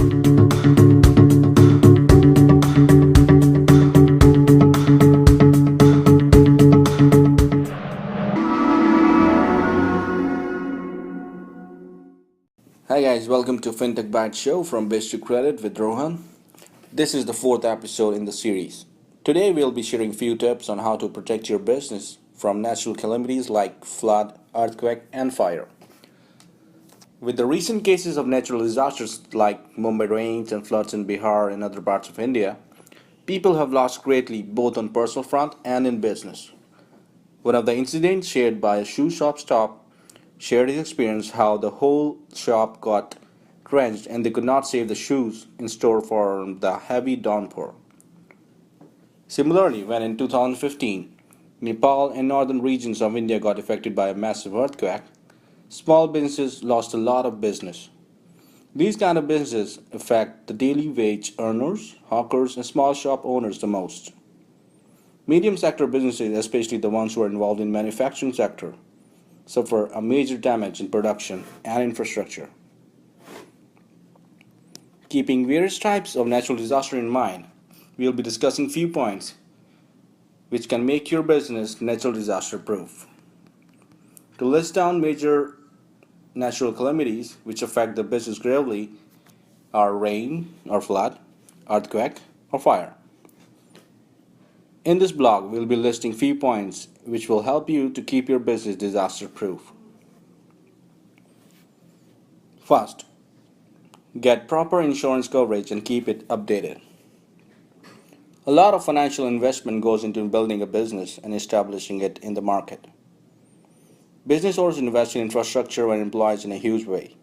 Hi guys, welcome to Fintech Bytes show from Base to Credit with Rohan. This is the fourth episode in the series. Today we'll be sharing few tips on how to protect your business from natural calamities like flood, earthquake, and fire. With the recent cases of natural disasters like Mumbai rains and floods in Bihar and other parts of India, people have lost greatly both on personal front and in business. One of the incidents shared by a shoe shop staff shared his experience how the whole shop got drenched and they could not save the shoes in store for the heavy downpour. Similarly, when in 2015, Nepal and northern regions of India got affected by a massive earthquake, small businesses lost a lot of business. These kind of businesses affect the daily wage earners, hawkers, and small shop owners the most. Medium sector businesses, especially the ones who are involved in manufacturing sector, suffer a major damage in production and infrastructure. Keeping various types of natural disaster in mind, we will be discussing few points which can make your business natural disaster proof. To list down major natural calamities which affect the business gravely are rain or flood, earthquake, or fire. In this blog, we'll be listing few points which will help you to keep your business disaster proof. First, get proper insurance coverage and keep it updated. A lot of financial investment goes into building a business and establishing it in the market. Business owners invest in infrastructure and employees in a huge way.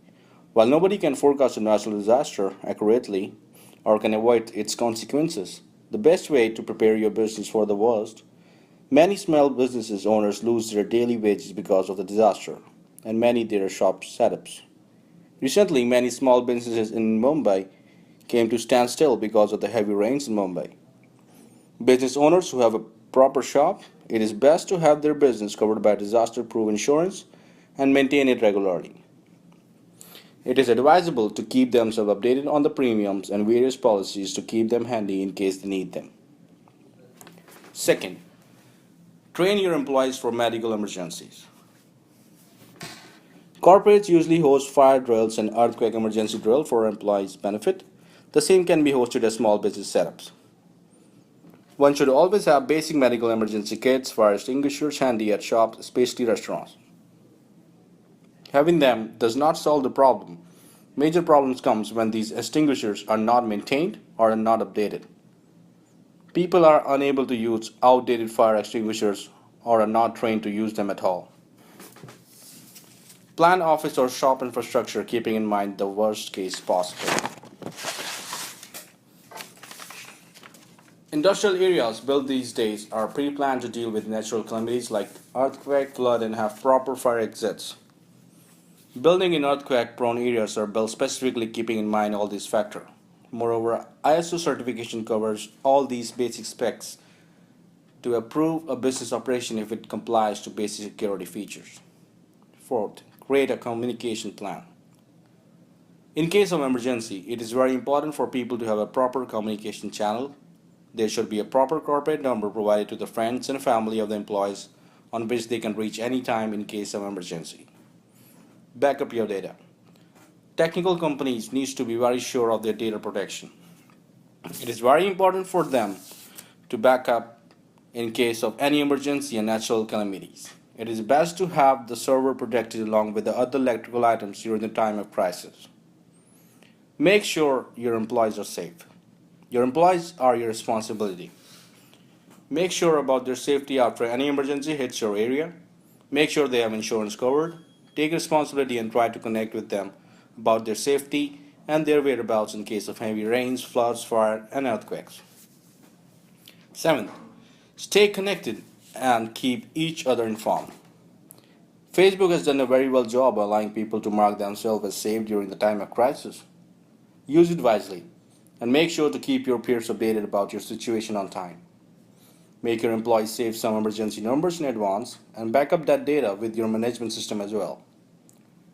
While nobody can forecast a natural disaster accurately or can avoid its consequences, the best way to prepare your business for the worst, many small businesses owners lose their daily wages because of the disaster, and many their shop setups. Recently, many small businesses in Mumbai came to stand still because of the heavy rains in Mumbai. Business owners who have a proper shop, it is best to have their business covered by disaster-proof insurance and maintain it regularly. It is advisable to keep themselves updated on the premiums and various policies to keep them handy in case they need them. Second, train your employees for medical emergencies. Corporates usually host fire drills and earthquake emergency drill for employees' benefit. The same can be hosted at small business setups. One should always have basic medical emergency kits, fire extinguishers handy at shops, especially restaurants. Having them does not solve the problem. Major problems comes when these extinguishers are not maintained or are not updated. People are unable to use outdated fire extinguishers or are not trained to use them at all. Plan office or shop infrastructure keeping in mind the worst case possible. Industrial areas built these days are pre-planned to deal with natural calamities like earthquake, flood, and have proper fire exits. Building in earthquake-prone areas are built specifically keeping in mind all these factors. Moreover, ISO certification covers all these basic specs to approve a business operation if it complies to basic security features. Fourth, create a communication plan. In case of emergency, it is very important for people to have a proper communication channel. There should be a proper corporate number provided to the friends and family of the employees on which they can reach any time in case of emergency. Back up your data. Technical companies need to be very sure of their data protection. It is very important for them to back up in case of any emergency and natural calamities. It is best to have the server protected along with the other electrical items during the time of crisis. Make sure your employees are safe. Your employees are your responsibility. Make sure about their safety after any emergency hits your area. Make sure they have insurance covered. Take responsibility and try to connect with them about their safety and their whereabouts in case of heavy rains, floods, fire, and earthquakes. Seventh, stay connected and keep each other informed. Facebook has done a very well job allowing people to mark themselves as safe during the time of crisis. Use it wisely and make sure to keep your peers updated about your situation on time. Make your employees save some emergency numbers in advance and back up that data with your management system as well.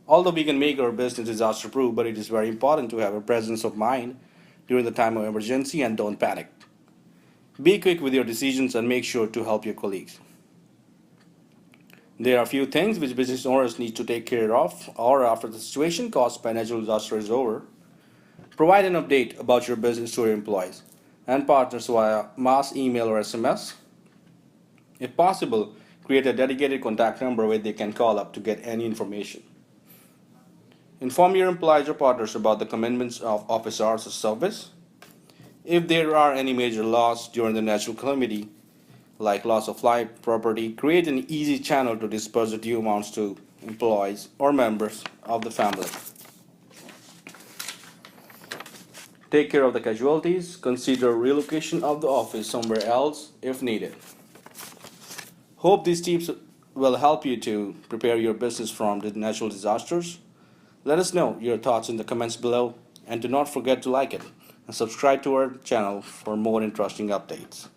Although we can make our business disaster proof, but it is very important to have a presence of mind during the time of emergency and don't panic. Be quick with your decisions and make sure to help your colleagues. There are a few things which business owners need to take care of or after the situation caused by natural disaster is over. Provide an update about your business to your employees and partners via mass email or SMS. If possible, create a dedicated contact number where they can call up to get any information. Inform your employees or partners about the commitments of office hours of service. If there are any major loss during the natural calamity, like loss of life, property, create an easy channel to disperse the due amounts to employees or members of the family. Take care of the casualties. Consider relocation of the office somewhere else if needed. Hope these tips will help you to prepare your business from the natural disasters. Let us know your thoughts in the comments below and do not forget to like it and subscribe to our channel for more interesting updates.